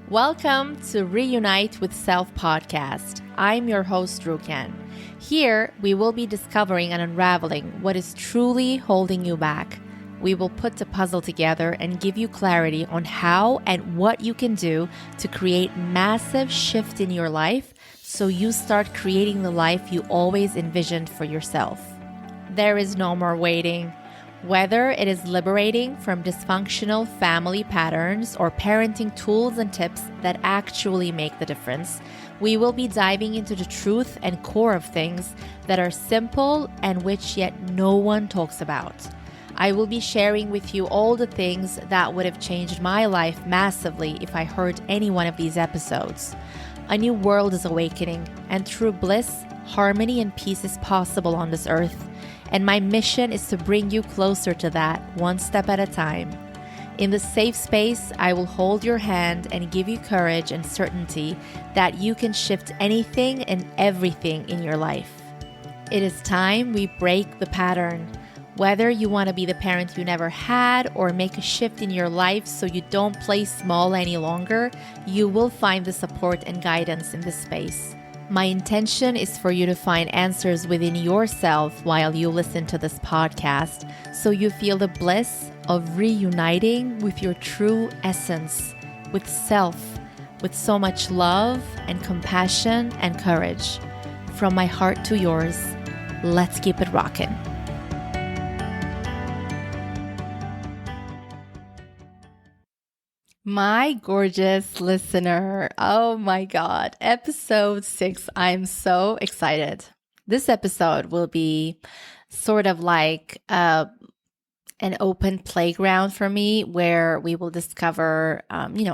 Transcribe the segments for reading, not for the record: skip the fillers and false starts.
Welcome to Reunite with Self podcast. I'm your host, Rukan. Here, we will be discovering and unraveling what is truly holding you back. We will put the puzzle together and give you clarity on how and what you can do to create massive shift in your life so you start creating the life you always envisioned for yourself. There is no more waiting. Whether it is liberating from dysfunctional family patterns or parenting tools and tips that actually make the difference, we will be diving into the truth and core of things that are simple and which yet no one talks about. I will be sharing with you all the things that would have changed my life massively if I heard any one of these episodes. A new world is awakening, and true bliss, harmony, and peace is possible on this earth. And my mission is to bring you closer to that, one step at a time. In this safe space, I will hold your hand and give you courage and certainty that you can shift anything and everything in your life. It is time we break the pattern. Whether you want to be the parent you never had or make a shift in your life so you don't play small any longer, you will find the support and guidance in this space. My intention is for you to find answers within yourself while you listen to this podcast, so you feel the bliss of reuniting with your true essence, with self, with so much love and compassion and courage. From my heart to yours, let's keep it rockin'. My gorgeous listener, oh my God, episode 6, I'm so excited. This episode will be sort of like an open playground for me where we will discover,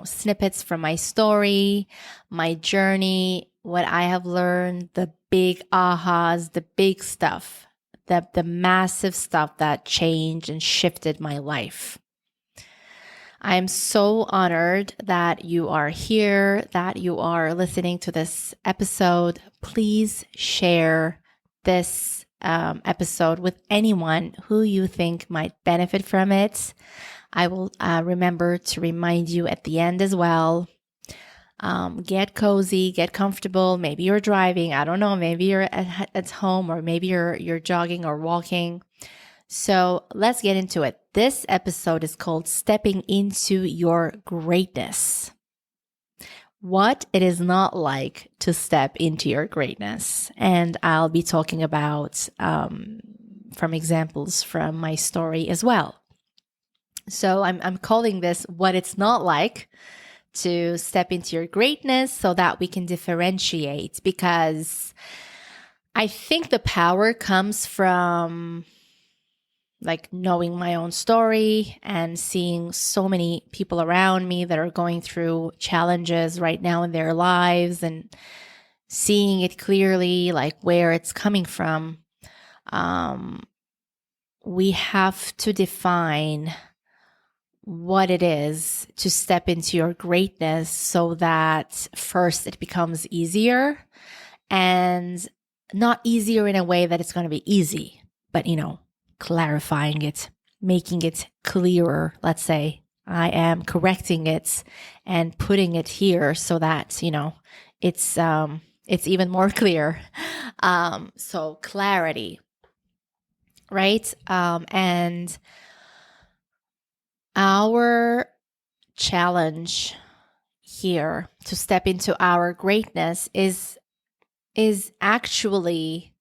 snippets from my story, my journey, what I have learned, the big ahas, the big stuff, the massive stuff that changed and shifted my life. I am so honored that you are here, that you are listening to this episode. Please share this episode with anyone who you think might benefit from it. I will remember to remind you at the end as well. Get cozy, get comfortable. Maybe you're driving. I don't know. Maybe you're at home, or maybe you're jogging or walking. So let's get into it. This episode is called Stepping into Your Greatness. What it is not like to step into your greatness. And I'll be talking about from examples from my story as well. So I'm calling this What It's Not Like to Step into Your Greatness, so that we can differentiate, because I think the power comes from like knowing my own story and seeing so many people around me that are going through challenges right now in their lives, and seeing it clearly, like where it's coming from. We have to define what it is to step into your greatness, so that first it becomes easier, and not easier in a way that it's going to be easy, but clarifying it, making it clearer. Let's say I am correcting it and putting it here so that, it's even more clear. So clarity, right? And our challenge here to step into our greatness is actually,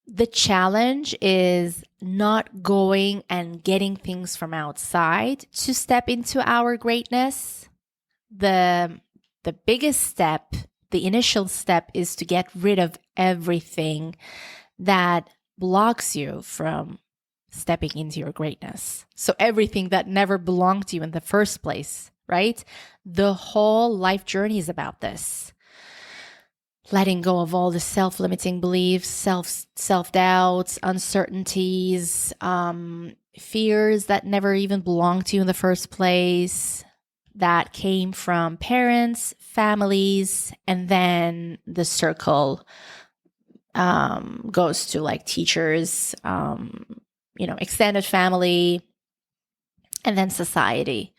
the challenge is not going and getting things from outside to step into our greatness. The biggest step, the initial step, is to get rid of everything that blocks you from stepping into your greatness. So everything that never belonged to you in the first place, right? The whole life journey is about this. Letting go of all the self-limiting beliefs, self-doubts, uncertainties, fears that never even belonged to you in the first place, that came from parents, families, and then the circle goes to like teachers, extended family, and then society.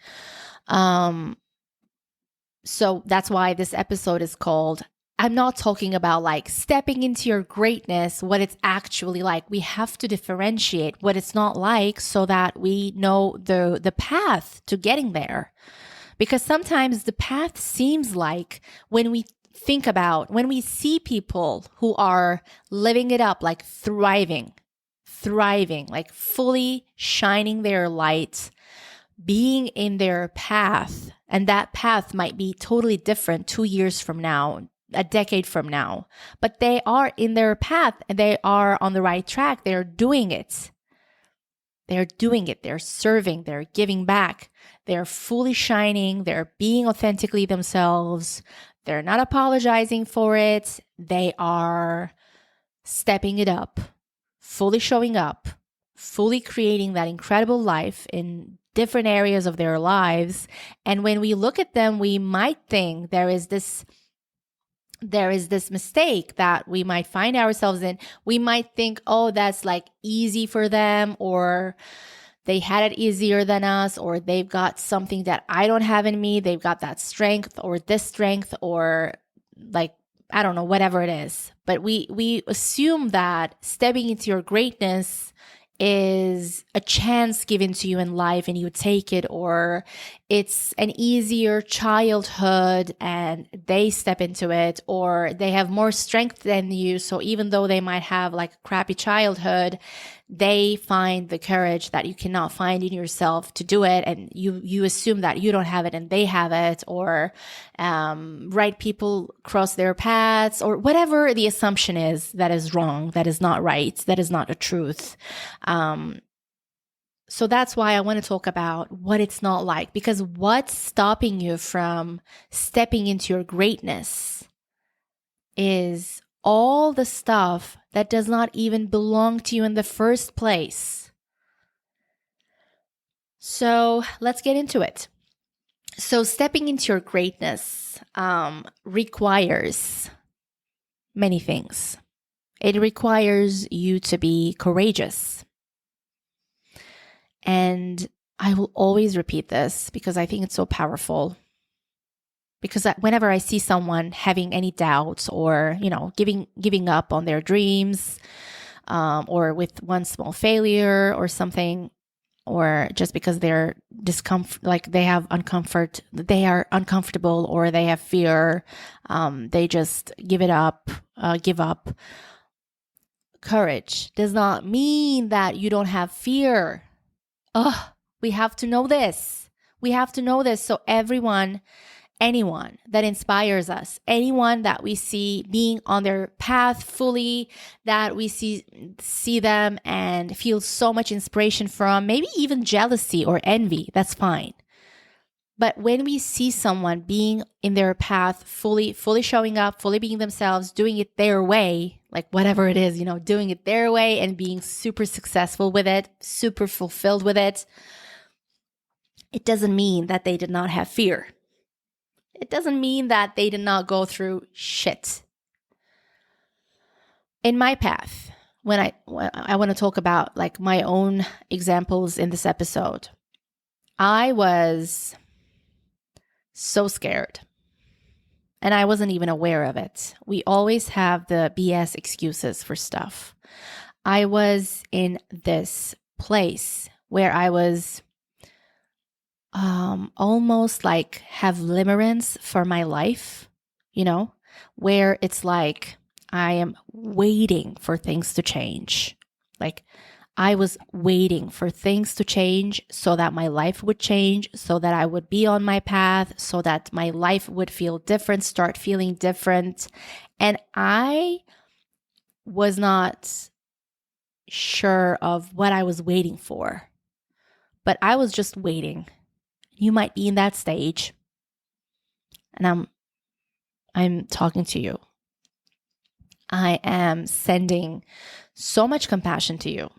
So that's why this episode is called, I'm not talking about like stepping into your greatness, what it's actually like. We have to differentiate what it's not like so that we know the path to getting there. Because sometimes the path seems like, when we think about, when we see people who are living it up, like thriving, like fully shining their light, being in their path, and that path might be totally different 2 years from now, a decade from now, but they are in their path and they are on the right track. They're doing it. They're doing it. They're serving. They're giving back. They're fully shining. They're being authentically themselves. They're not apologizing for it. They are stepping it up, fully showing up, fully creating that incredible life in different areas of their lives. And when we look at them, we might think there is this mistake that we might find ourselves in. We might think, oh, that's like easy for them, or they had it easier than us, or they've got something that I don't have in me. They've got that strength or this strength, or like, I don't know, whatever it is. But we assume that stepping into your greatness is a chance given to you in life and you take it, or it's an easier childhood and they step into it, or they have more strength than you. So even though they might have like a crappy childhood, they find the courage that you cannot find in yourself to do it. And you assume that you don't have it and they have it, or right people cross their paths, or whatever the assumption is that is wrong, that is not right, that is not the truth. So that's why I want to talk about what it's not like, because what's stopping you from stepping into your greatness is all the stuff that does not even belong to you in the first place. So let's get into it. So stepping into your greatness requires many things. It requires you to be courageous. And I will always repeat this because I think it's so powerful. Because whenever I see someone having any doubts, or, giving up on their dreams, or with one small failure or something, or just because they're like they are uncomfortable, or they have fear, they just give up. Courage does not mean that you don't have fear. We have to know this. So anyone that inspires us, anyone that we see being on their path fully, that we see them and feel so much inspiration from, maybe even jealousy or envy, that's fine. But when we see someone being in their path, fully showing up, fully being themselves, doing it their way, like whatever it is, doing it their way and being super successful with it, super fulfilled with it, it doesn't mean that they did not have fear. It doesn't mean that they did not go through shit. In my path, when I want to talk about like my own examples in this episode, I was so scared. And I wasn't even aware of it. We always have the BS excuses for stuff. I was in this place where I was almost like have limerence for my life, where it's like I am waiting for things to change. Like I was waiting for things to change so that my life would change, so that I would be on my path, so that my life would feel different, start feeling different. And I was not sure of what I was waiting for, but I was just waiting. You might be in that stage, and I'm talking to you. I am sending so much compassion to you.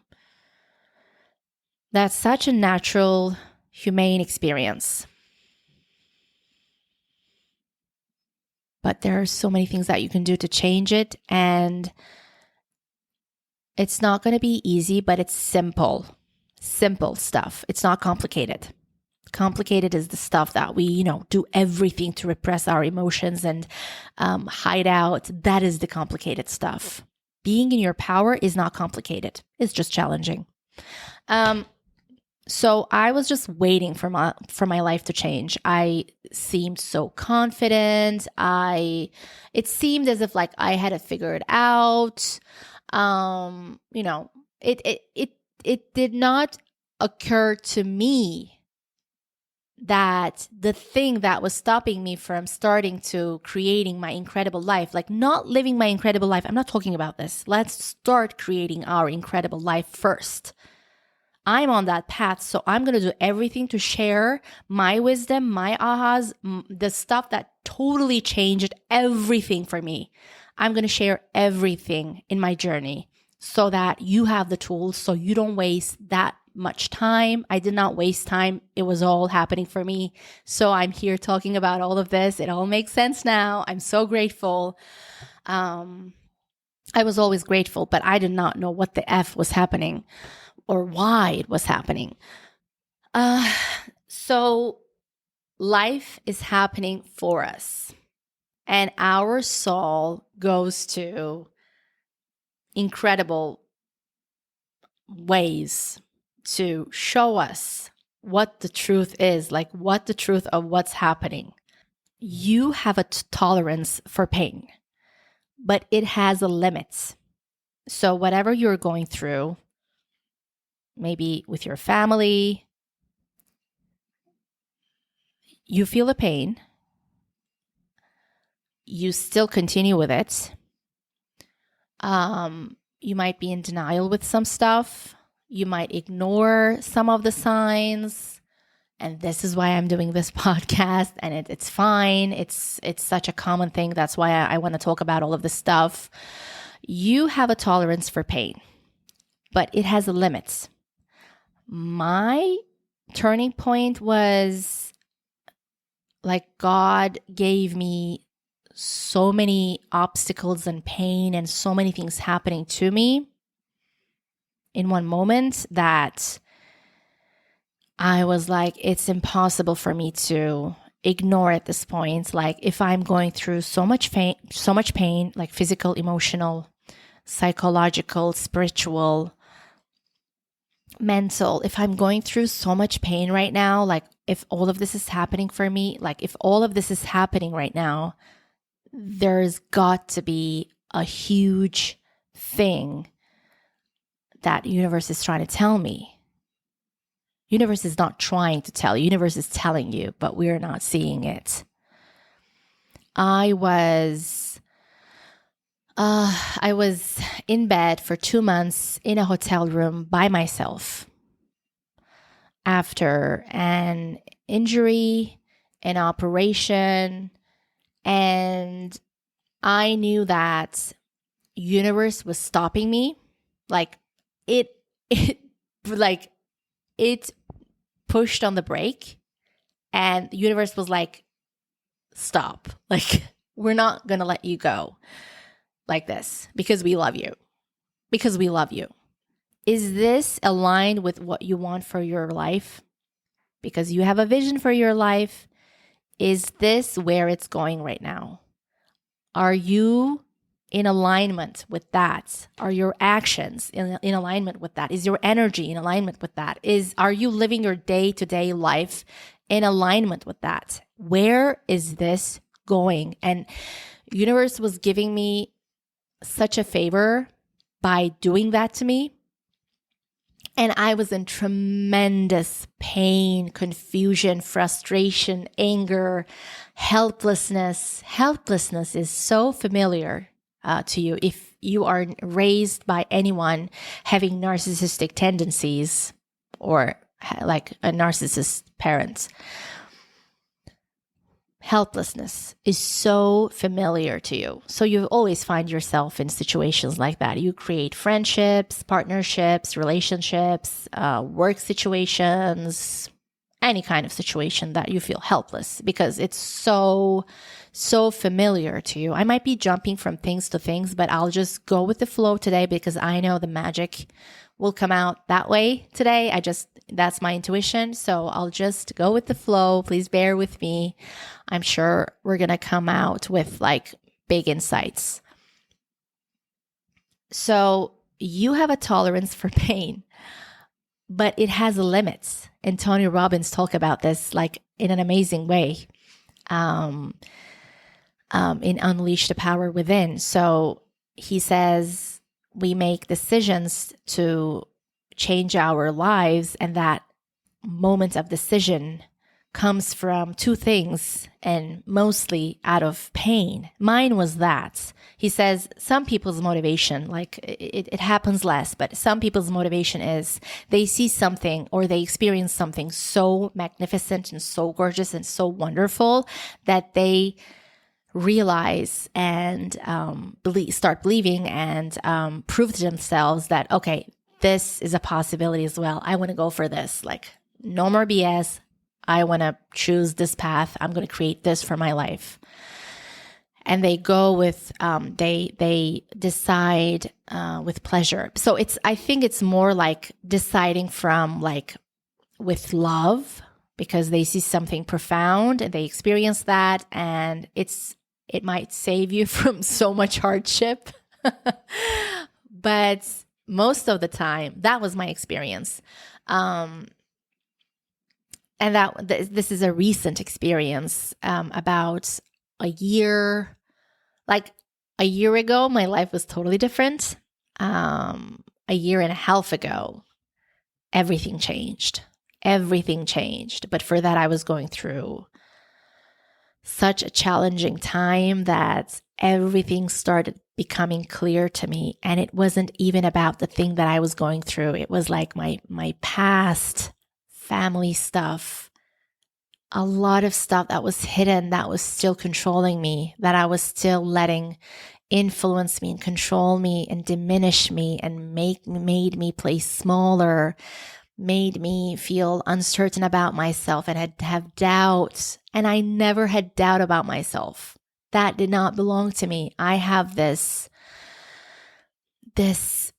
That's such a natural, humane experience. But there are so many things that you can do to change it, and it's not going to be easy, but it's simple stuff. It's not complicated. Complicated is the stuff that we, do everything to repress our emotions and hide out. That is the complicated stuff. Being in your power is not complicated. It's just challenging. So I was just waiting for my life to change. I seemed so confident. It seemed as if like I had it figured out. It did not occur to me that the thing that was stopping me from starting to creating my incredible life, like not living my incredible life. I'm not talking about this. Let's start creating our incredible life first. I'm on that path, so I'm going to do everything to share my wisdom, my ahas, the stuff that totally changed everything for me. I'm going to share everything in my journey so that you have the tools, so you don't waste that much time. I did not waste time. It was all happening for me. So I'm here talking about all of this. It all makes sense now. I'm so grateful. I was always grateful, but I did not know what the F was happening or why it was happening. So life is happening for us, and our soul goes to incredible ways to show us what the truth is, like what the truth of what's happening. You have a tolerance for pain, but it has a limit. So whatever you're going through, maybe with your family, you feel the pain, you still continue with it. You might be in denial with some stuff. You might ignore some of the signs. And this is why I'm doing this podcast, and it's fine. It's such a common thing. That's why I want to talk about all of this stuff. You have a tolerance for pain, but it has a limit. My turning point was like God gave me so many obstacles and pain and so many things happening to me in one moment that I was like, it's impossible for me to ignore at this point. Like if I'm going through so much pain, like physical, emotional, psychological, spiritual, mental, if I'm going through so much pain right now, like if all of this is happening for me, like if all of this is happening right now, there's got to be a huge thing that universe is trying to tell me. Universe is not trying to tell you. Universe is telling you, but we're not seeing it. I was in bed for 2 months in a hotel room by myself after an injury, an operation, and I knew that universe was stopping me. Like it pushed on the brake, and the universe was like, stop. Like, we're not going to let you go like this because we love you. Because we love you. Is this aligned with what you want for your life? Because you have a vision for your life. Is this where it's going right now? Are you in alignment with that? Are your actions in alignment with that? Is your energy in alignment with that? Are you living your day-to-day life in alignment with that? Where is this going? And universe was giving me such a favor by doing that to me. And I was in tremendous pain, confusion, frustration, anger, helplessness. Helplessness is so familiar to you if you are raised by anyone having narcissistic tendencies or like a narcissist parent. Helplessness is so familiar to you. So you always find yourself in situations like that. You create friendships, partnerships, relationships, work situations, any kind of situation that you feel helpless because it's so familiar to you. I might be jumping from things to things, but I'll just go with the flow today because I know the magic will come out that way today. That's my intuition. So I'll just go with the flow. Please bear with me. I'm sure we're going to come out with like big insights. So you have a tolerance for pain, but it has limits. And Tony Robbins talk about this like in an amazing way in Unleash the Power Within. So he says we make decisions to change our lives, and that moment of decision comes from two things and mostly out of pain. Mine was that. He says some people's motivation, like it happens less, but some people's motivation is they see something or they experience something so magnificent and so gorgeous and so wonderful that they realize and start believing and prove to themselves that, okay, this is a possibility as well. I want to go for this. Like, no more BS. I want to choose this path. I'm going to create this for my life. And they go with, they decide with pleasure. So I think it's more like deciding from like with love, because they see something profound and they experience that, and it might save you from so much hardship. But most of the time, that was my experience. And this is a recent experience. About a year ago, my life was totally different. A year and a half ago, everything changed. But for that, I was going through such a challenging time that everything started becoming clear to me. And it wasn't even about the thing that I was going through. It was like my past family stuff, a lot of stuff that was hidden, that was still controlling me, that I was still letting influence me and control me and diminish me and made me play smaller, made me feel uncertain about myself and have doubts. And I never had doubt about myself. That did not belong to me. I have this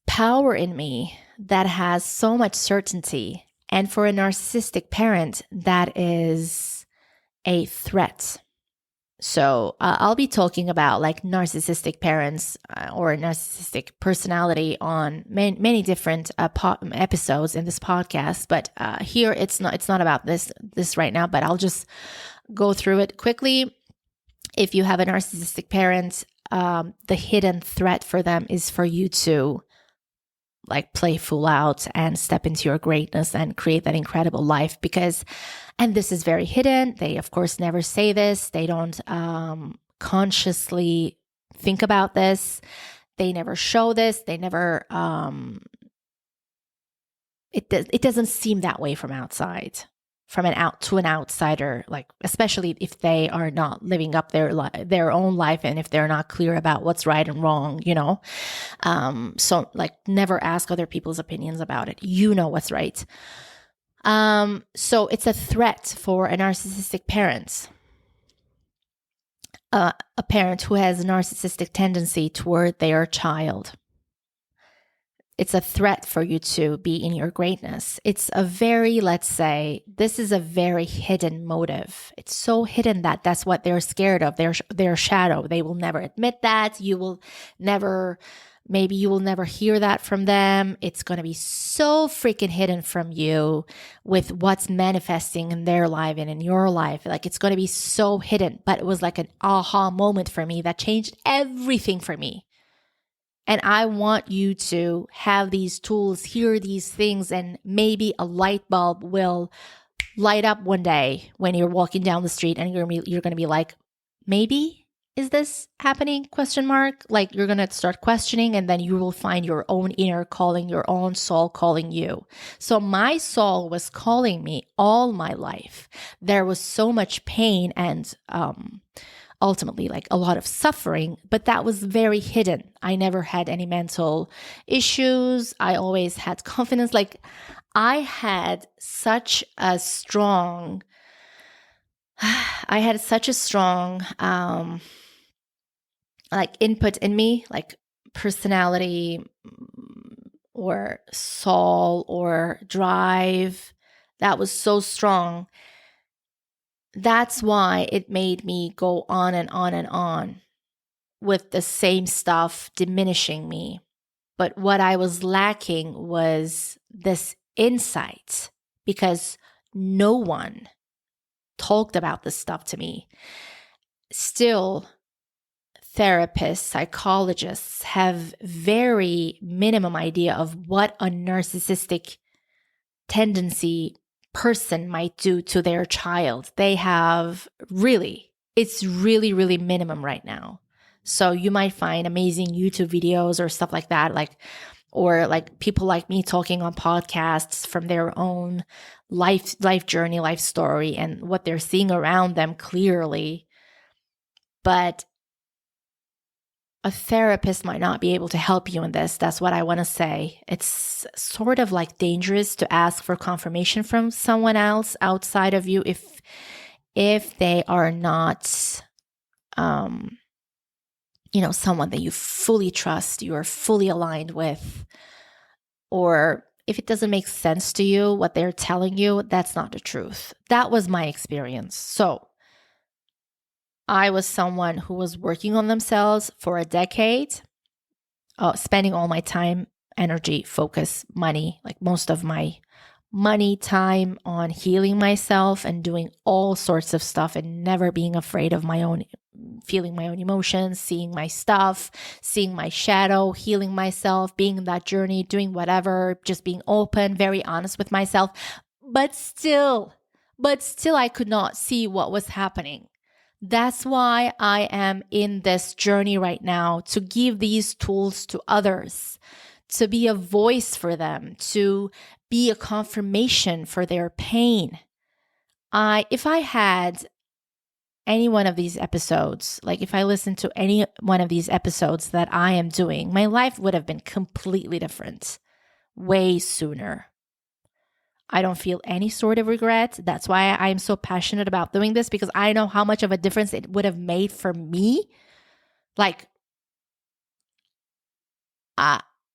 power in me that has so much certainty. And for a narcissistic parent, that is a threat. So I'll be talking about like narcissistic parents or narcissistic personality on many different episodes in this podcast. But here it's not about this right now. But I'll just go through it quickly. If you have a narcissistic parent, the hidden threat for them is for you to like play full out and step into your greatness and create that incredible life. And this is very hidden. They of course never say this. They don't consciously think about this. They never show this. They never, it doesn't seem that way from outside, to an outsider, like especially if they are not living up their own life and if they're not clear about what's right and wrong, so like never ask other people's opinions about it. You know what's right. So it's a threat for a narcissistic parent, a parent who has a narcissistic tendency toward their child. It's a threat for you to be in your greatness. It's a very, let's say, this is a very hidden motive. It's so hidden that that's what they're scared of, their shadow. They will never admit that. Maybe you will never hear that from them. It's going to be so freaking hidden from you with what's manifesting in their life and in your life. Like it's going to be so hidden. But it was like an aha moment for me that changed everything for me. And I want you to have these tools, hear these things, and maybe a light bulb will light up one day when you're walking down the street and you're going to be like, maybe is this happening? ? Like you're going to start questioning, and then you will find your own inner calling, your own soul calling you. So my soul was calling me all my life. There was so much pain and ultimately like a lot of suffering, but that was very hidden. I never had any mental issues. I always had confidence. Like I had such a strong like input in me, like personality, or soul or drive that was so strong. That's why it made me go on and on and on with the same stuff diminishing me. But what I was lacking was this insight, because no one talked about this stuff to me. Still, therapists, psychologists have very minimum idea of what a narcissistic tendency person might do to their child. They have it's really minimum right now. So you might find amazing YouTube videos or stuff like that, or people like me talking on podcasts from their own life journey, life story, and what they're seeing around them clearly. But a therapist might not be able to help you in this. That's what I want to say. It's sort of dangerous to ask for confirmation from someone else outside of you if they are not, someone that you fully trust, you are fully aligned with, or if it doesn't make sense to you, what they're telling you, that's not the truth. That was my experience. So I was someone who was working on themselves for a decade, spending all my time, energy, focus, money, most of my money, time on healing myself and doing all sorts of stuff and never being afraid of feeling my own emotions, seeing my stuff, seeing my shadow, healing myself, being in that journey, doing whatever, just being open, very honest with myself. But still, I could not see what was happening. That's why I am in this journey right now, to give these tools to others, to be a voice for them, to be a confirmation for their pain. If I had any one of these episodes, if I listened to any one of these episodes that I am doing, my life would have been completely different way sooner. I don't feel any sort of regret. That's why I am so passionate about doing this, because I know how much of a difference it would have made for me.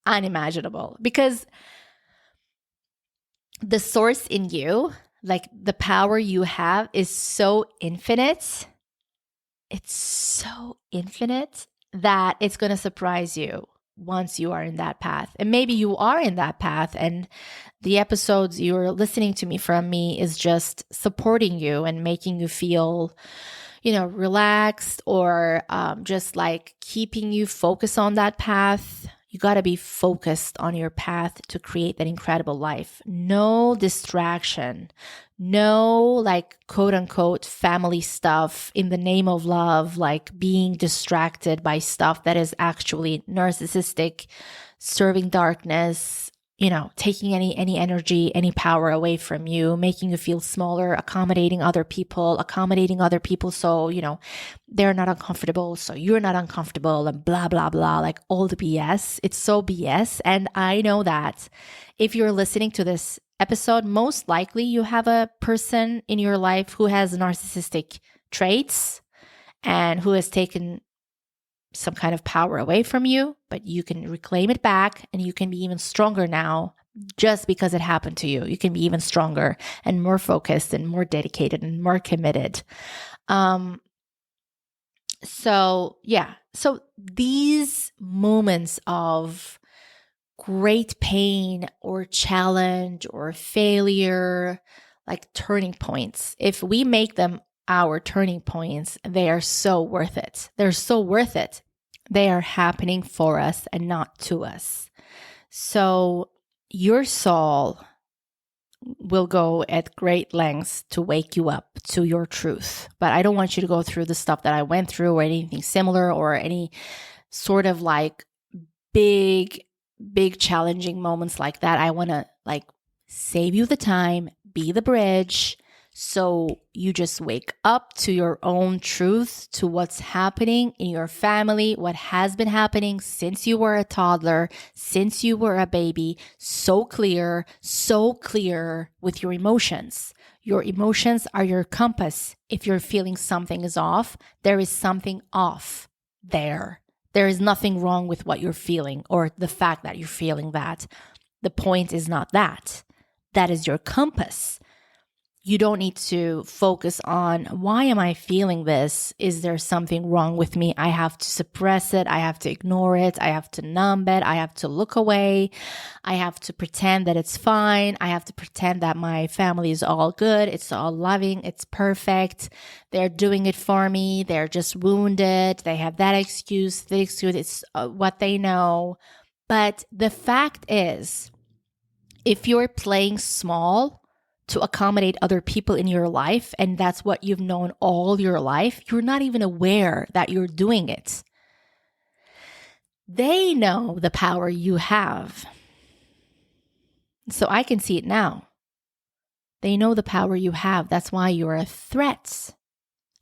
Unimaginable. Because the source in you, the power you have, is so infinite. It's so infinite that it's going to surprise you once you are in that path. And maybe you are in that path, and the episodes you're listening to me from me is just supporting you and making you feel, relaxed, or just keeping you focused on that path. You got to be focused on your path to create that incredible life. No distraction, no quote unquote family stuff in the name of love, being distracted by stuff that is actually narcissistic, serving darkness, taking any energy, any power away from you, making you feel smaller, accommodating other people so, they're not uncomfortable, so you're not uncomfortable, and blah, blah, blah, all the BS. It's so BS. And I know that if you're listening to this episode, most likely you have a person in your life who has narcissistic traits and who has taken some kind of power away from you, but you can reclaim it back, and you can be even stronger now just because it happened to you. You can be even stronger and more focused and more dedicated and more committed. So these moments of great pain or challenge or failure, turning points, if we make them our turning points, they are so worth it. They're so worth it. They are happening for us and not to us. So your soul will go at great lengths to wake you up to your truth. But I don't want you to go through the stuff that I went through, or anything similar, or any sort of big challenging moments like that. I want to save you the time, be the bridge, so you just wake up to your own truth, to what's happening in your family, what has been happening since you were a toddler, since you were a baby, so clear with your emotions. Your emotions are your compass. If you're feeling something is off, there is something off there. There is nothing wrong with what you're feeling, or the fact that you're feeling that. The point is not that. That is your compass. You don't need to focus on, why am I feeling this? Is there something wrong with me? I have to suppress it. I have to ignore it. I have to numb it. I have to look away. I have to pretend that it's fine. I have to pretend that my family is all good. It's all loving. It's perfect. They're doing it for me. They're just wounded. They have that excuse. The excuse, it's what they know. But the fact is, if you're playing small to accommodate other people in your life, and that's what you've known all your life, you're not even aware that you're doing it. They know the power you have. So I can see it now. They know the power you have. That's why you're a threat.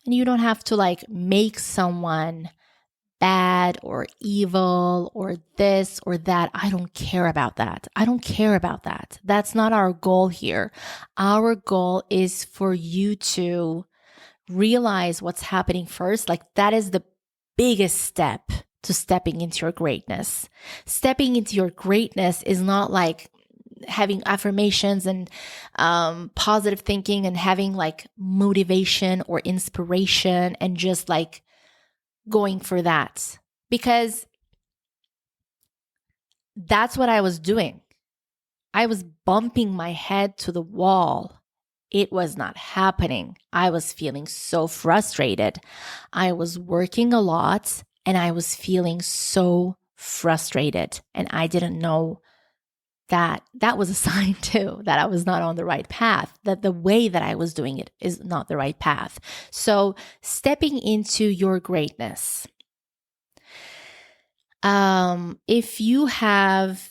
And you don't have to make someone bad or evil or this or that. I don't care about that. I don't care about that. That's not our goal here. Our goal is for you to realize what's happening first. That is the biggest step to stepping into your greatness. Stepping into your greatness is not having affirmations and positive thinking and having motivation or inspiration and just going for that, because that's what I was doing. I was bumping my head to the wall. It was not happening. I was feeling so frustrated. I was working a lot and I was feeling so frustrated, and I didn't know that was a sign too, that I was not on the right path, that the way that I was doing it is not the right path. So stepping into your greatness. If you have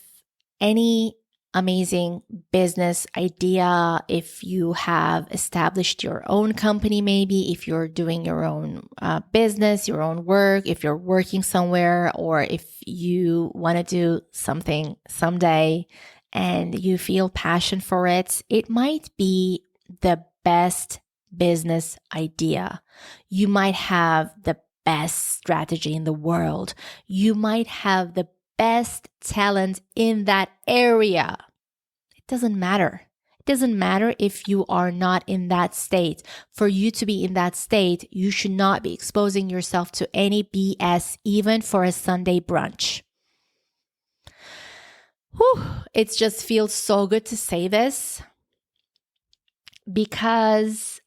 any amazing business idea, if you have established your own company, maybe if you're doing your own business, your own work, if you're working somewhere, or if you want to do something someday and you feel passion for it, it might be the best business idea. You might have the best strategy in the world. You might have the best talent in that area. It doesn't matter. It doesn't matter if you are not in that state. For you to be in that state, you should not be exposing yourself to any BS, even for a Sunday brunch. Whew, it just feels so good to say this, because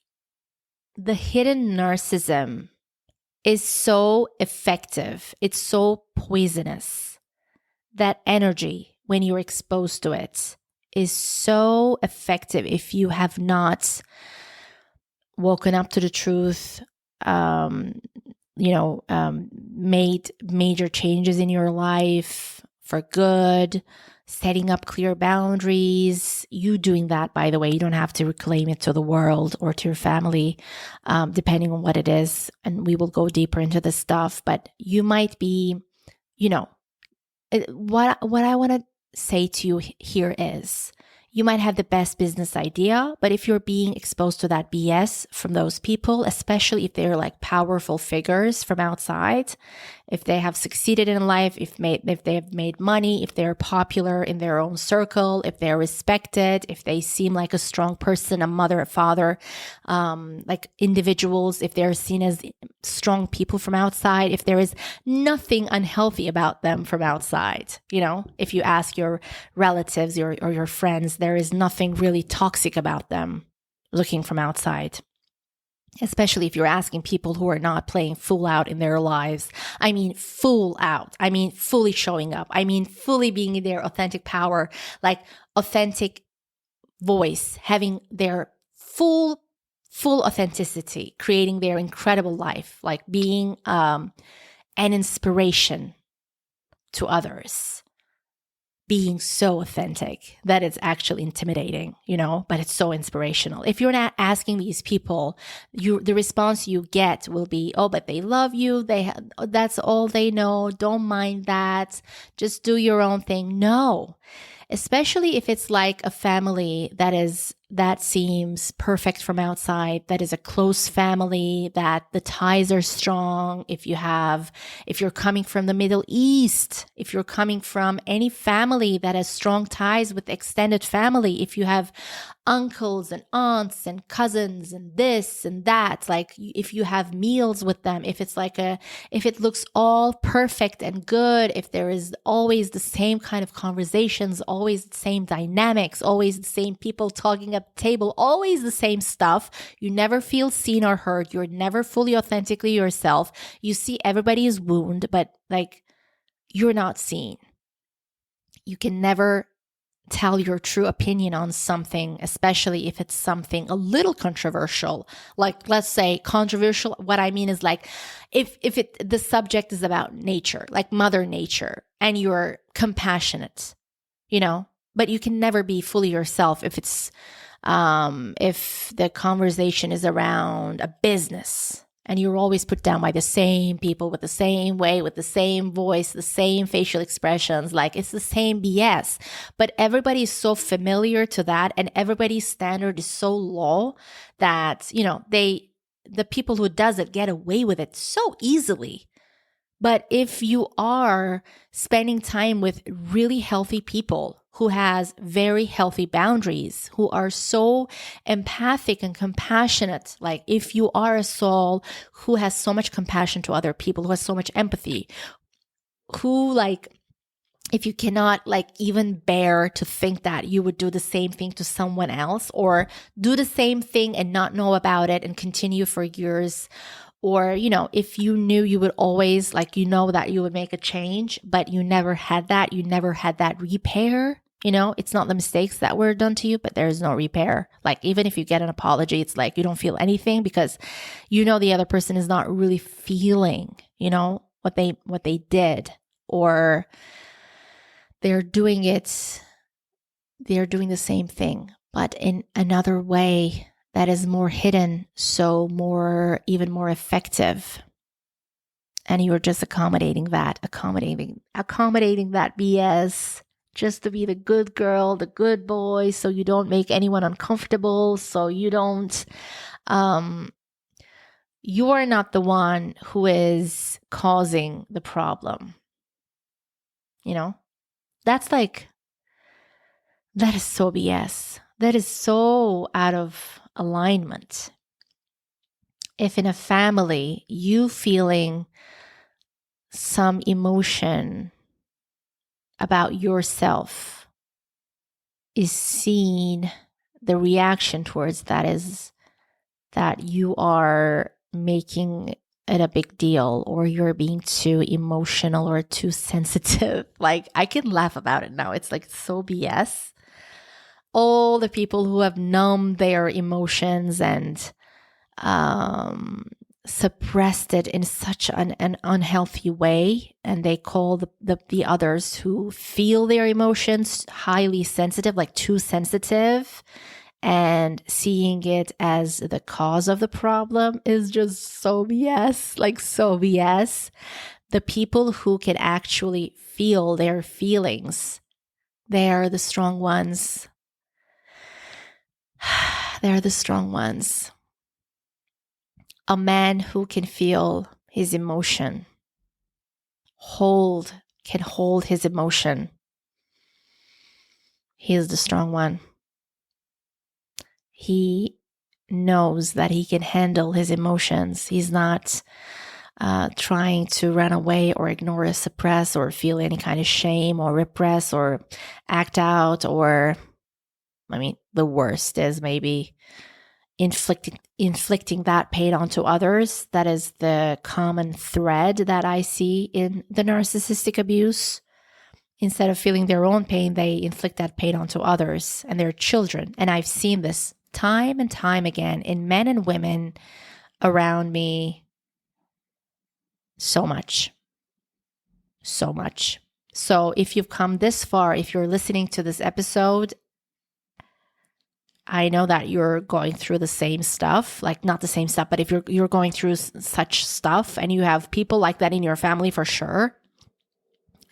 the hidden narcissism is so effective. It's so poisonous. That energy, when you're exposed to it, is so effective if you have not woken up to the truth, made major changes in your life for good, setting up clear boundaries. You doing that, by the way, you don't have to reclaim it to the world or to your family, depending on what it is. And we will go deeper into this stuff, but you might be, what I want to say to you here is, you might have the best business idea, but if you're being exposed to that BS from those people, especially if they're powerful figures from outside, if they have succeeded in life, if they have made money, if they're popular in their own circle, if they're respected, if they seem like a strong person, a mother, a father, individuals, if they're seen as strong people from outside, if there is nothing unhealthy about them from outside, if you ask your relatives or your friends, there is nothing really toxic about them looking from outside. Especially if you're asking people who are not playing full out in their lives. I mean, full out. I mean, fully showing up. I mean, fully being in their authentic power, authentic voice, having their full authenticity, creating their incredible life, being an inspiration to others. Being so authentic that it's actually intimidating, but it's so inspirational. If you're not asking these people, the response you get will be, oh, but they love you. That's all they know. Don't mind that. Just do your own thing. No, especially if it's a family that is that seems perfect from outside, that is a close family, that the ties are strong. If you're coming from the Middle East, if you're coming from any family that has strong ties with extended family, if you have uncles and aunts and cousins and this and that, like if you have meals with them, if it looks all perfect and good, if there is always the same kind of conversations, always the same dynamics, always the same people talking at the table, always the same stuff, you never feel seen or heard, you're never fully authentically yourself, you see everybody's wound, but like you're not seen. You can never tell your true opinion on something, especially if it's something a little controversial. Like, let's say controversial, what I mean is like if the subject is about nature, like Mother Nature, and you're compassionate, but you can never be fully yourself if the conversation is around a business and you're always put down by the same people with the same way, with the same voice, the same facial expressions, like it's the same BS. But everybody is so familiar to that, and everybody's standard is so low that, the people who does it get away with it so easily. But if you are spending time with really healthy people who has very healthy boundaries, who are so empathic and compassionate, like if you are a soul who has so much compassion to other people, who has so much empathy, who if you cannot even bear to think that you would do the same thing to someone else, or do the same thing and not know about it and continue for years, or, if you knew you would always, that you would make a change, but you never had that repair, it's not the mistakes that were done to you, but there's no repair. Like, even if you get an apology, it's like you don't feel anything because the other person is not really feeling, what they did, or they're doing the same thing, but in another way that is more hidden, so even more effective. And you're just accommodating that BS, just to be the good girl, the good boy, so you don't make anyone uncomfortable, so you don't, you are not the one who is causing the problem. That is so BS. That is so out of alignment. If in a family you feeling some emotion about yourself is seen, the reaction towards that is that you are making it a big deal, or you're being too emotional or too sensitive. Like, I can laugh about it now. It's so BS. All the people who have numbed their emotions and suppressed it in such an unhealthy way, and they call the others who feel their emotions highly sensitive, like too sensitive, and seeing it as the cause of the problem is just so BS, so BS. The people who can actually feel their feelings, they are the strong ones. They're the strong ones. A man who can feel his emotion, can hold his emotion, he is the strong one. He knows that he can handle his emotions. He's not trying to run away or ignore or suppress or feel any kind of shame or repress or act out, or the worst is maybe inflicting that pain onto others. That is the common thread that I see in the narcissistic abuse. Instead of feeling their own pain, they inflict that pain onto others and their children. And I've seen this time and time again in men and women around me so much. So much. So if you've come this far, if you're listening to this episode, I know that you're going through the same stuff, not the same stuff, but if you're going through such stuff and you have people like that in your family, for sure.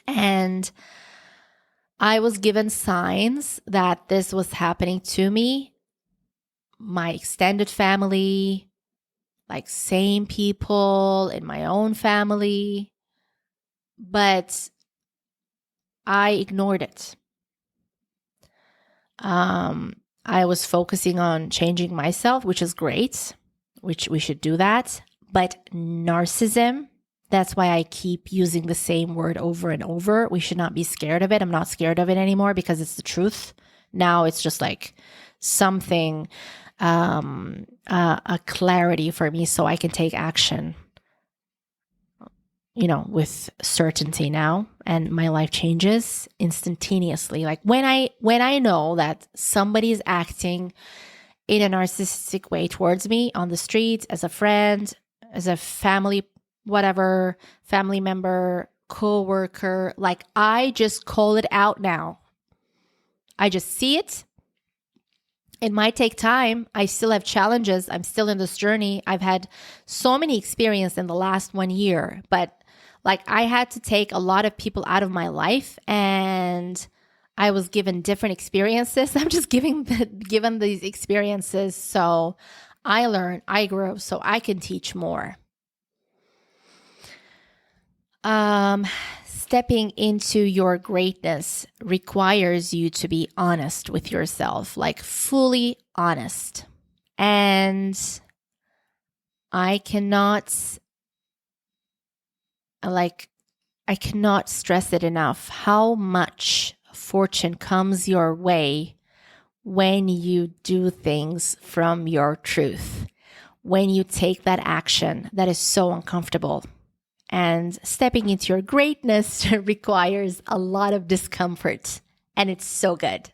And I was given signs that this was happening to me my extended family, like same people in my own family, but I ignored it. I was focusing on changing myself, which is great, which we should do that. But narcissism, that's why I keep using the same word over and over. We should not be scared of it. I'm not scared of it anymore because it's the truth. Now it's just like something, a clarity for me so I can take action, with certainty now, and my life changes instantaneously. Like when I know that somebody is acting in a narcissistic way towards me on the street, as a friend, as a family, whatever, family member, coworker, like I just call it out now. I just see it. It might take time. I still have challenges. I'm still in this journey. I've had so many experiences in the last 1 year, but like I had to take a lot of people out of my life, and I was given different experiences. I'm just given these experiences so I learn, I grow, so I can teach more. Stepping into your greatness requires you to be honest with yourself, like fully honest. And I cannot stress it enough how much fortune comes your way when you do things from your truth, when you take that action that is so uncomfortable. And stepping into your greatness requires a lot of discomfort, and it's so good.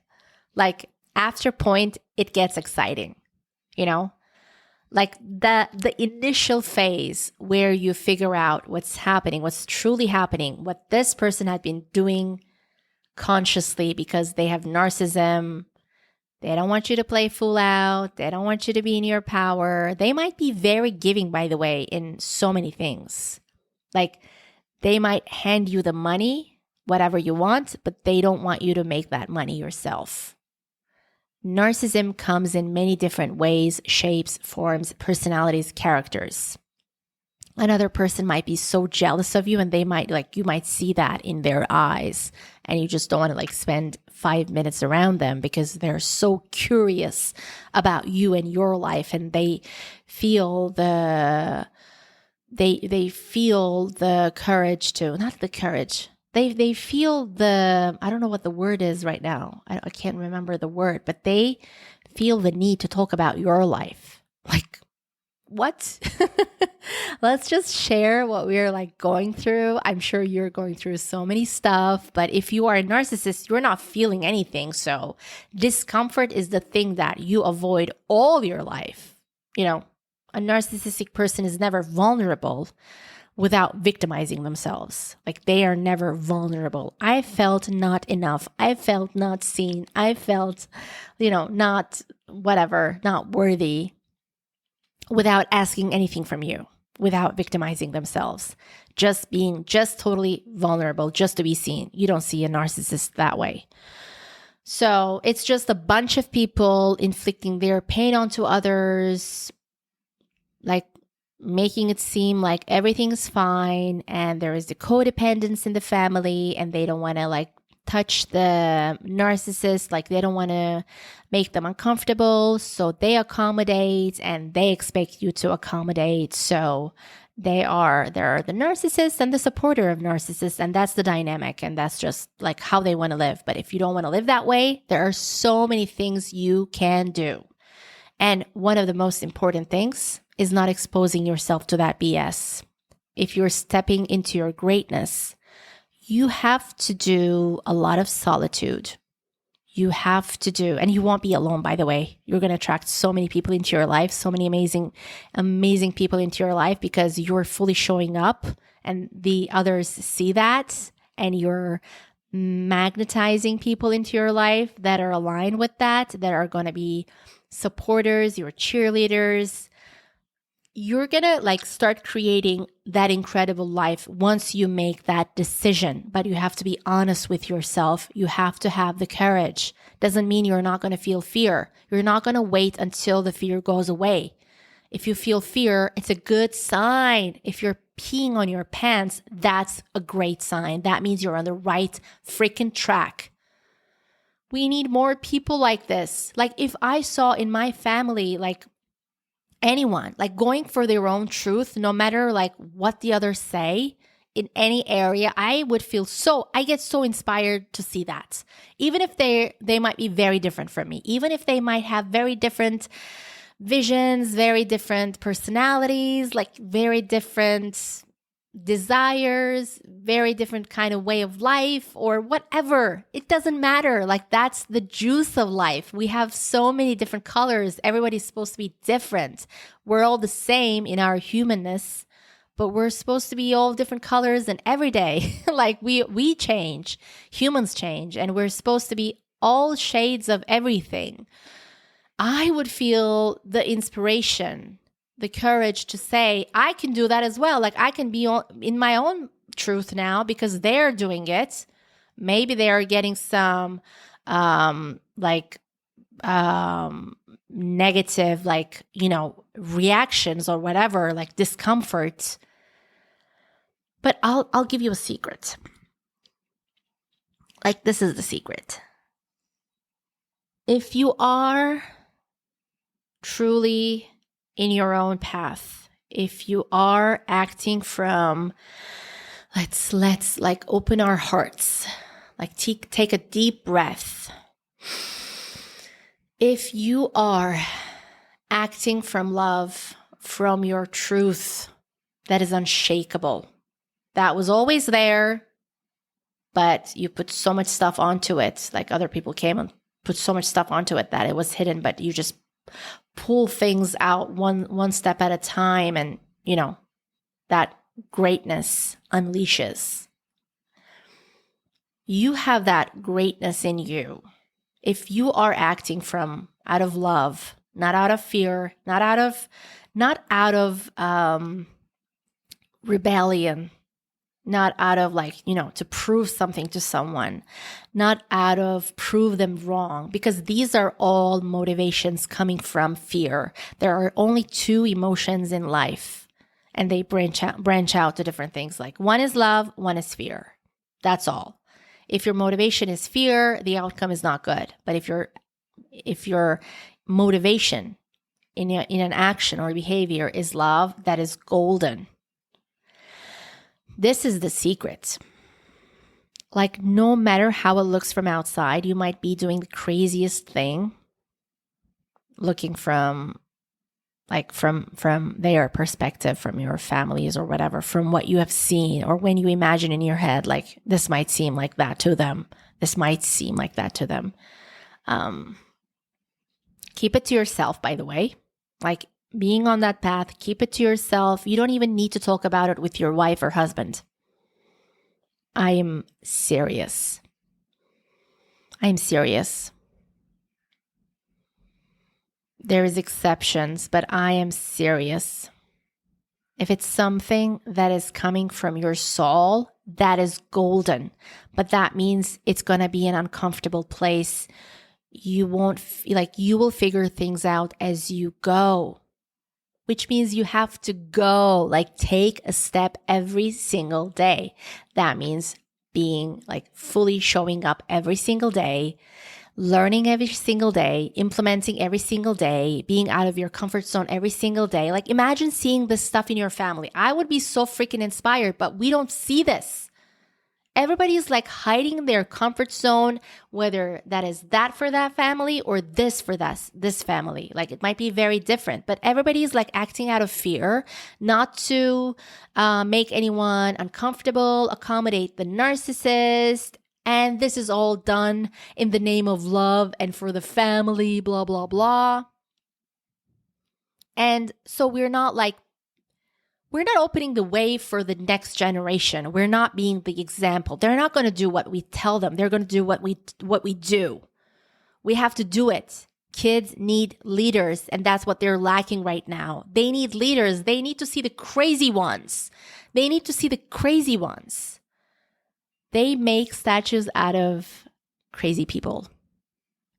Like after a point, it gets exciting, Like the initial phase where you figure out what's happening, what's truly happening, what this person had been doing consciously because they have narcissism. They don't want you to play fool out. They don't want you to be in your power. They might be very giving, by the way, in so many things. Like they might hand you the money, whatever you want, but they don't want you to make that money yourself. Narcissism comes in many different ways, shapes, forms, personalities, characters. Another person might be so jealous of you, and you might see that in their eyes, and you just don't want to spend 5 minutes around them because they're so curious about you and your life, and they feel the courage to, not the courage. They feel I don't know what the word is right now. I can't remember the word, but they feel the need to talk about your life. Like, what? Let's just share what we're going through. I'm sure you're going through so many stuff, but if you are a narcissist, you're not feeling anything. So discomfort is the thing that you avoid all your life. A narcissistic person is never vulnerable without victimizing themselves. Like they are never vulnerable. I felt not enough. I felt not seen. I felt, not whatever, not worthy, without asking anything from you, without victimizing themselves. Just being totally vulnerable, just to be seen. You don't see a narcissist that way. So it's just a bunch of people inflicting their pain onto others, like making it seem like everything's fine, and there is the codependence in the family, and they don't want to touch the narcissist, they don't want to make them uncomfortable, so they accommodate, and they expect you to accommodate. So there are the narcissist and the supporter of narcissists, and that's the dynamic, and that's just how they want to live. But if you don't want to live that way, there are so many things you can do. And one of the most important things is not exposing yourself to that BS. If you're stepping into your greatness, you have to do a lot of solitude. You have to do, and you won't be alone, by the way. You're going to attract so many people into your life, so many amazing, amazing people into your life, because you're fully showing up and the others see that, and you're magnetizing people into your life that are aligned with that are going to be supporters, your cheerleaders, you're going to like start creating that incredible life once you make that decision. But you have to be honest with yourself. You have to have the courage. Doesn't mean you're not going to feel fear. You're not going to wait until the fear goes away. If you feel fear, it's a good sign. If you're peeing on your pants, that's a great sign. That means you're on the right freaking track. We need more people like this. Like if I saw in my family, like anyone, like going for their own truth, no matter like what the others say in any area, I get so inspired to see that. Even if they might be very different from me, even if they might have very different visions, very different personalities, like very different desires, very different kind of way of life or whatever. It doesn't matter. Like that's the juice of life. We have so many different colors. Everybody's supposed to be different. We're all the same in our humanness, but we're supposed to be all different colors and every day. Like we change, humans change, and we're supposed to be all shades of everything. I would feel the inspiration, the courage to say, I can do that as well. Like I can be in my own truth now because they're doing it. Maybe they are getting some negative, like, reactions or whatever, like discomfort. But I'll give you a secret. Like this is the secret. If you are truly in your own path, if you are acting from, let's like open our hearts, like take a deep breath. If you are acting from love, from your truth, that is unshakable, that was always there, but you put so much stuff onto it, like other people came and put so much stuff onto it that it was hidden, but you just pull things out one step at a time, and that greatness unleashes. You have that greatness in you. If you are acting from out of love, not out of fear, not out of rebellion, not out of to prove something to someone, not out of prove them wrong, because these are all motivations coming from fear. There are only two emotions in life, and they branch out to different things. Like one is love, one is fear. That's all. If your motivation is fear, the outcome is not good. But if your motivation in an action or behavior is love, that is golden. This is the secret. Like no matter how it looks from outside, you might be doing the craziest thing, looking from their perspective, from your families or whatever, from what you have seen, or when you imagine in your head, like this might seem like that to them. This might seem like that to them. Keep it to yourself, by the way. Like being on that path, keep it to yourself. You don't even need to talk about it with your wife or husband. I am serious. There is exceptions, but I am serious. If it's something that is coming from your soul, that is golden. But that means it's going to be an uncomfortable place. You will figure things out as you go, which means you have to go, like take a step every single day. That means being like fully showing up every single day, learning every single day, implementing every single day, being out of your comfort zone every single day. Like imagine seeing this stuff in your family. I would be so freaking inspired, but we don't see this. Everybody is like hiding in their comfort zone, whether that is that for that family or this for this family. Like it might be very different, but everybody is like acting out of fear, not to make anyone uncomfortable, accommodate the narcissist. And this is all done in the name of love and for the family, blah, blah, blah. And so we're not opening the way for the next generation. We're not being the example. They're not going to do what we tell them. They're going to do what we do. We have to do it Kids need leaders, and that's what they're lacking right now. They need leaders. They need to see the crazy ones. They need to see the crazy ones. They make statues out of crazy people,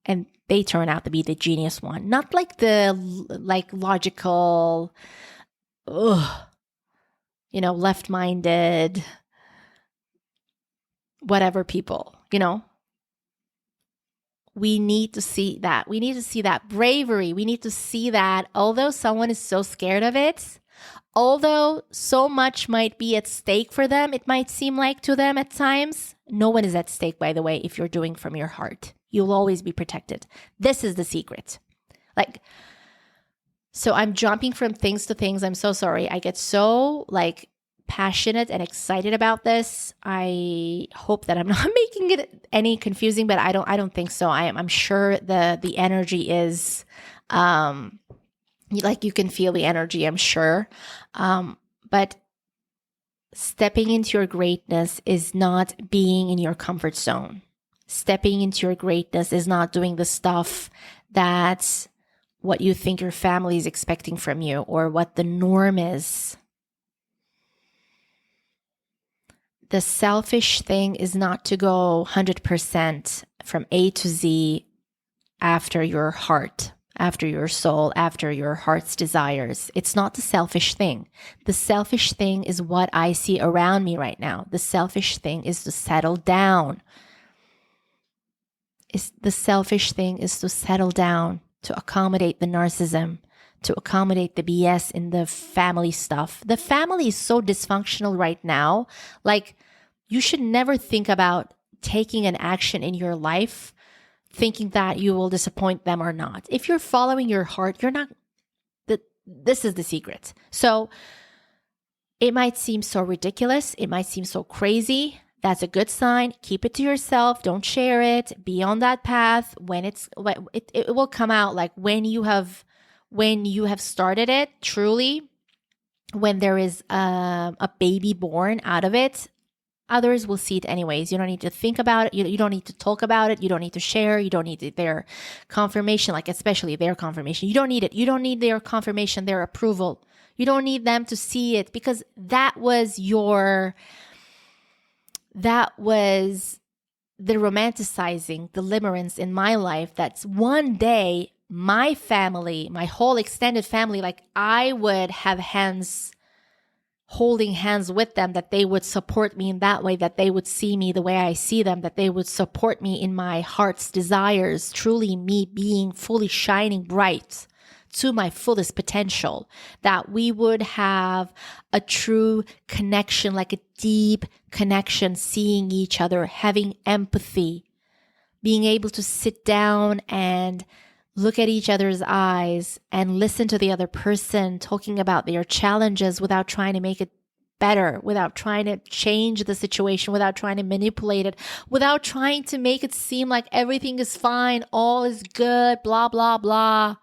and they turn out to be the genius one. Not like the logical, left-minded, whatever people, We need to see that. We need to see that bravery. We need to see that although someone is so scared of it, although so much might be at stake for them, it might seem like to them at times, no one is at stake, by the way, if you're doing from your heart. You'll always be protected. This is the secret. So I'm jumping from things to things. I'm so sorry. I get so passionate and excited about this. I hope that I'm not making it any confusing, but I don't think so. I'm sure the energy is you can feel the energy, I'm sure. But stepping into your greatness is not being in your comfort zone. Stepping into your greatness is not doing the stuff that's what you think your family is expecting from you or what the norm is. The selfish thing is not to go 100% from A to Z after your heart, after your soul, after your heart's desires. It's not the selfish thing. The selfish thing is what I see around me right now. The selfish thing is to settle down. The selfish thing is to settle down, to accommodate the narcissism, to accommodate the BS in the family stuff. The family is so dysfunctional right now. You should never think about taking an action in your life thinking that you will disappoint them or not. If you're following your heart, you're not. This is the secret. So it might seem so ridiculous. It might seem so crazy. That's a good sign. Keep it to yourself. Don't share it. Be on that path. It will come out when you have started it, truly, when there is a baby born out of it, others will see it anyways. You don't need to think about it. You don't need to talk about it. You don't need to share. You don't need their confirmation, especially their confirmation. You don't need it. You don't need their confirmation, their approval. You don't need them to see it because that was the romanticizing, the limerence in my life. That's one day my family, my whole extended family, I would have holding hands with them, that they would support me in that way, that they would see me the way I see them, that they would support me in my heart's desires, truly me being fully shining bright to my fullest potential, that we would have a true connection, a deep connection, seeing each other, having empathy, being able to sit down and look at each other's eyes and listen to the other person talking about their challenges without trying to make it better, without trying to change the situation, without trying to manipulate it, without trying to make it seem like everything is fine, all is good, blah, blah, blah.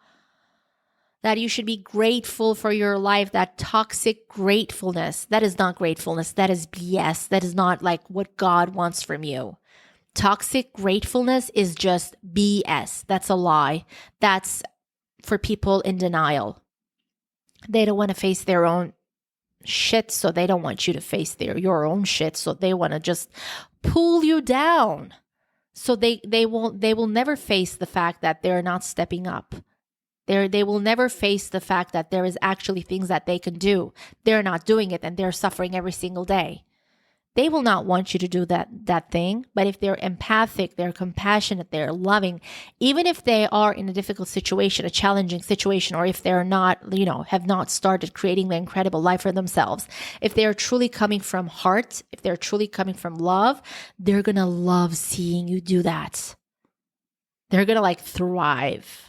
That you should be grateful for your life, that toxic gratefulness. That is not gratefulness. That is BS. That is not what God wants from you. Toxic gratefulness is just BS. That's a lie. That's for people in denial. They don't want to face their own shit, so they don't want you to face your own shit, so they want to just pull you down. So they will never face the fact that they're not stepping up. They will never face the fact that there is actually things that they can do. They're not doing it and they're suffering every single day. They will not want you to do that thing. But if they're empathic, they're compassionate, they're loving, even if they are in a difficult situation, a challenging situation, or if they're not, have not started creating the incredible life for themselves, if they're truly coming from heart, if they're truly coming from love, they're going to love seeing you do that. They're going to thrive.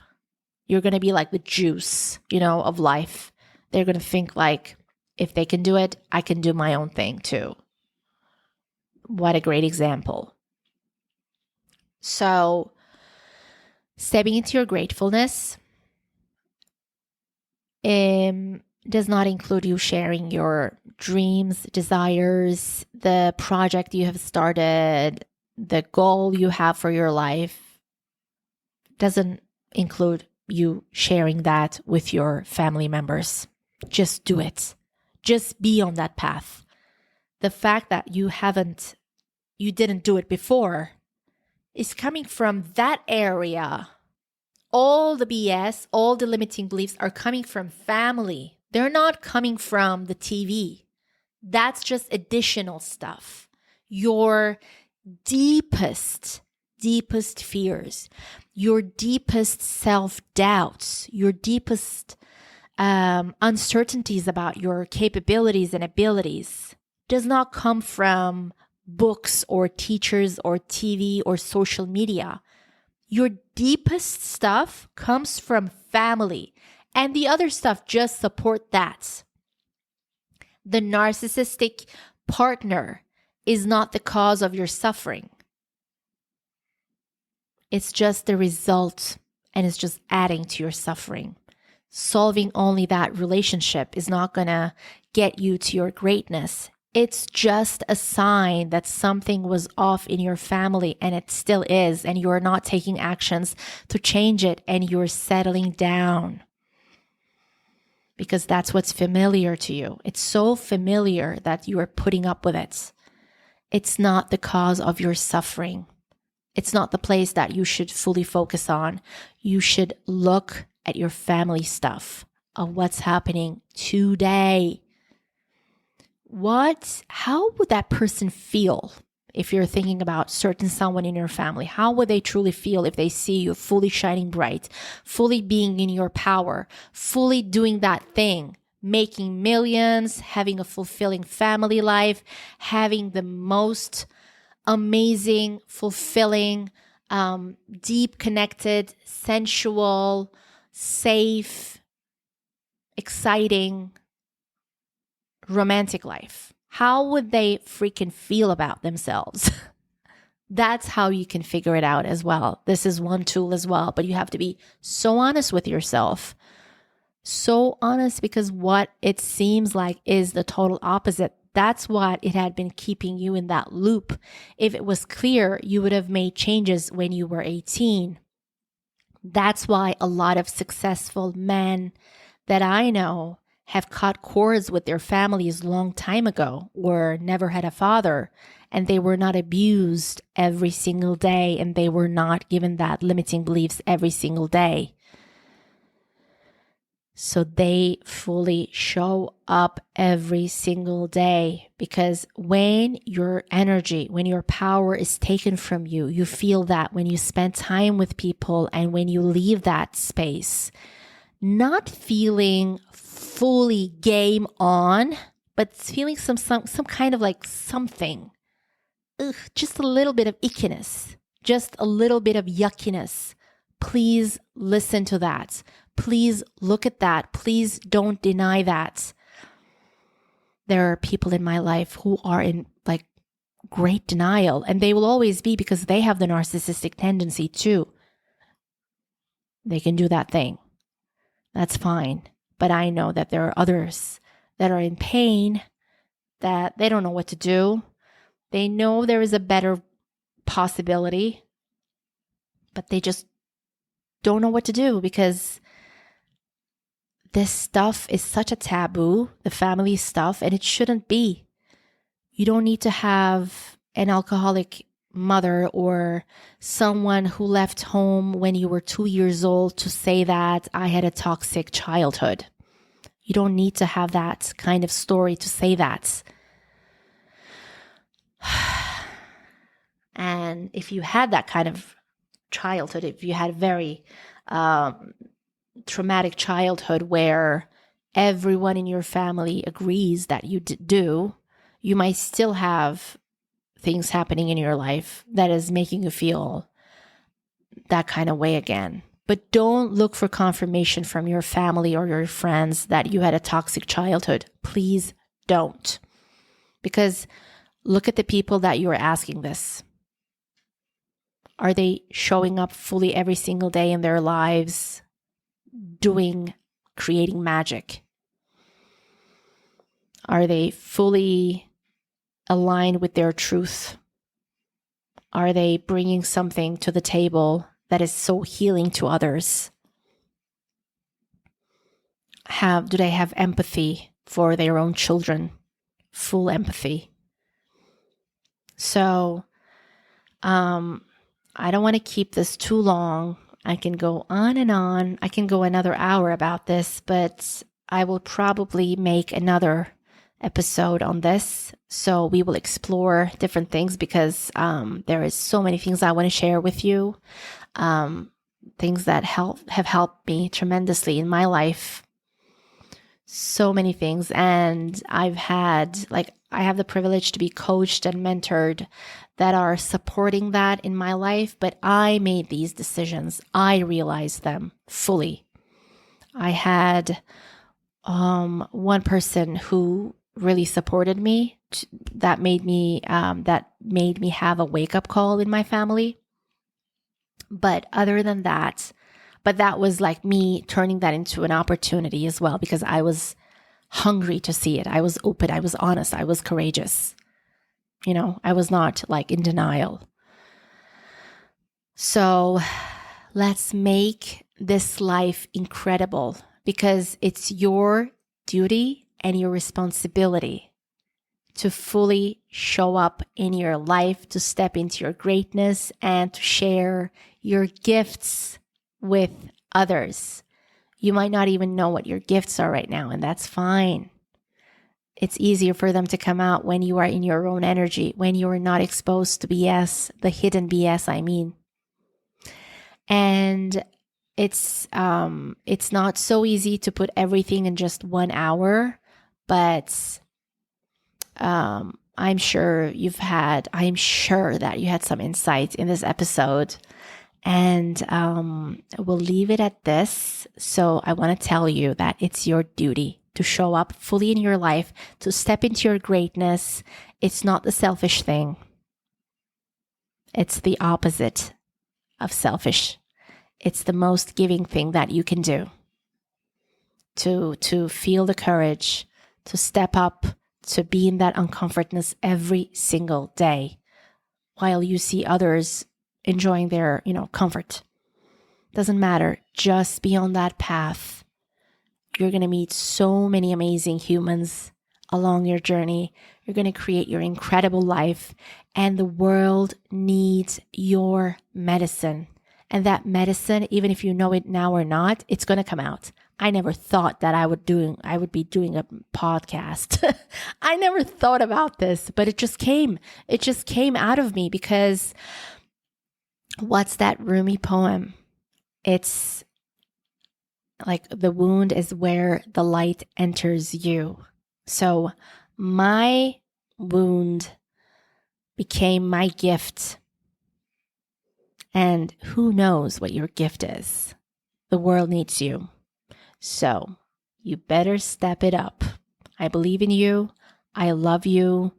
You're going to be like the juice, of life. They're going to think if they can do it, I can do my own thing too. What a great example. So, stepping into your gratefulness does not include you sharing your dreams, desires, the project you have started, the goal you have for your life. include you sharing that with your family members. Just do it. Just be on that path. The fact that you didn't do it before is coming from that area. All the BS, all the limiting beliefs are coming from family. They're not coming from the TV. That's just additional stuff. Your deepest fears, your deepest self-doubts, your deepest uncertainties about your capabilities and abilities does not come from books or teachers or TV or social media. Your deepest stuff comes from family, and the other stuff just support that. The narcissistic partner is not the cause of your suffering. It's just the result, and it's just adding to your suffering. Solving only that relationship is not going to get you to your greatness. It's just a sign that something was off in your family, and it still is, and you're not taking actions to change it, and you're settling down because that's what's familiar to you. It's so familiar that you are putting up with it. It's not the cause of your suffering. It's not the place that you should fully focus on. You should look at your family stuff, of what's happening today. How would that person feel if you're thinking about someone in your family? How would they truly feel if they see you fully shining bright, fully being in your power, fully doing that thing, making millions, having a fulfilling family life, having the most amazing, fulfilling, deep, connected, sensual, safe, exciting, romantic life? How would they freaking feel about themselves? That's how you can figure it out as well. This is one tool as well, but you have to be so honest with yourself. So honest, because what it seems like is the total opposite. That's what it had been keeping you in that loop. If it was clear, you would have made changes when you were 18. That's why a lot of successful men that I know have cut cords with their families long time ago, or never had a father, and they were not abused every single day, and they were not given that limiting beliefs every single day. So they fully show up every single day, because when your energy, when your power is taken from you, you feel that when you spend time with people and when you leave that space, not feeling fully game on, but feeling some kind of like something, just a little bit of ickiness, just a little bit of yuckiness. Please listen to that. Please look at that. Please don't deny that. There are people in my life who are in like great denial, and they will always be, because they have the narcissistic tendency too. They can do that thing. That's fine. But I know that there are others that are in pain, that they don't know what to do. They know there is a better possibility, but they just don't know what to do, because this stuff is such a taboo, the family stuff, and it shouldn't be. You don't need to have an alcoholic mother or someone who left home when you were 2 years old to say that I had a toxic childhood. You don't need to have that kind of story to say that. And if you had that kind of childhood, if you had a very traumatic childhood where everyone in your family agrees that you do, you might still have things happening in your life that is making you feel that kind of way again. But don't look for confirmation from your family or your friends that you had a toxic childhood. Please don't. Because look at the people that you are asking this. Are they showing up fully every single day in their lives, creating magic? Are they fully aligned with their truth? Are they bringing something to the table that is so healing to others? Do they have empathy for their own children? Full empathy. So, I don't want to keep this too long. I can go on and on. I can go another hour about this, but I will probably make another episode on this. So we will explore different things because there is so many things I want to share with you. Things that have helped me tremendously in my life. So many things. And I have the privilege to be coached and mentored that are supporting that in my life, but I made these decisions. I realized them fully. I had one person who really supported me that made me have a wake-up call in my family. But other than that, that was like me turning that into an opportunity as well, because I was hungry to see it. I was open. I was honest. I was courageous. I was not like in denial. So let's make this life incredible, because it's your duty and your responsibility to fully show up in your life, to step into your greatness and to share your gifts with others. You might not even know what your gifts are right now, and that's fine. It's easier for them to come out when you are in your own energy, when you are not exposed to BS, the hidden BS, I mean. And it's not so easy to put everything in just 1 hour, but I'm sure that you had some insight in this episode. And we'll leave it at this. So I want to tell you that it's your duty to show up fully in your life, to step into your greatness. It's not the selfish thing. It's the opposite of selfish. It's the most giving thing that you can do. To feel the courage, to step up, to be in that uncomfortness every single day while you see others enjoying their, comfort. Doesn't matter. Just be on that path. You're going to meet so many amazing humans along your journey. You're going to create your incredible life, and the world needs your medicine. And that medicine, even if you know it now or not, it's going to come out. I never thought that I would be doing a podcast. I never thought about this, but it just came. It just came out of me because what's that Rumi poem? It's like the wound is where the light enters you. So my wound became my gift. And who knows what your gift is? The world needs you. So you better step it up. I believe in you. I love you.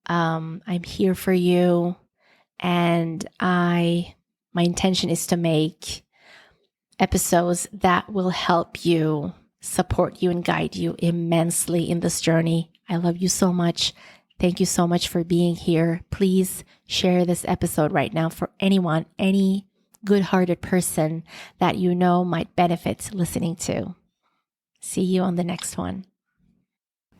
I'm here for you. And my intention is to make episodes that will help you, support you, and guide you immensely in this journey. I love you so much. Thank you so much for being here. Please share this episode right now for anyone, any good-hearted person that you know might benefit listening to. See you on the next one.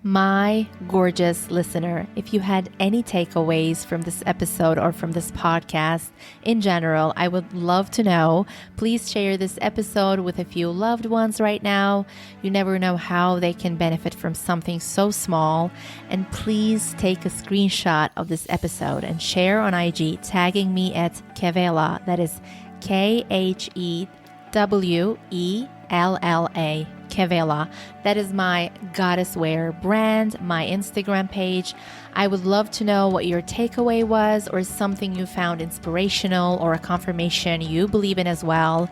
My gorgeous listener, if you had any takeaways from this episode or from this podcast in general, I would love to know. Please share this episode with a few loved ones right now. You never know how they can benefit from something so small. And please take a screenshot of this episode and share on IG, tagging me at Khewella. That is Khewella. Khewella. That is my goddess wear brand, my Instagram page. I would love to know what your takeaway was, or something you found inspirational, or a confirmation you believe in as well.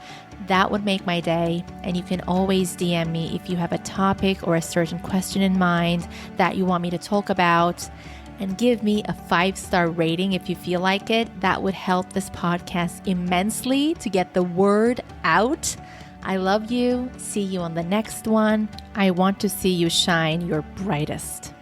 That would make my day. And you can always DM me if you have a topic or a certain question in mind that you want me to talk about. And give me a 5-star rating if you feel like it. That would help this podcast immensely to get the word out. I love you. See you on the next one. I want to see you shine your brightest.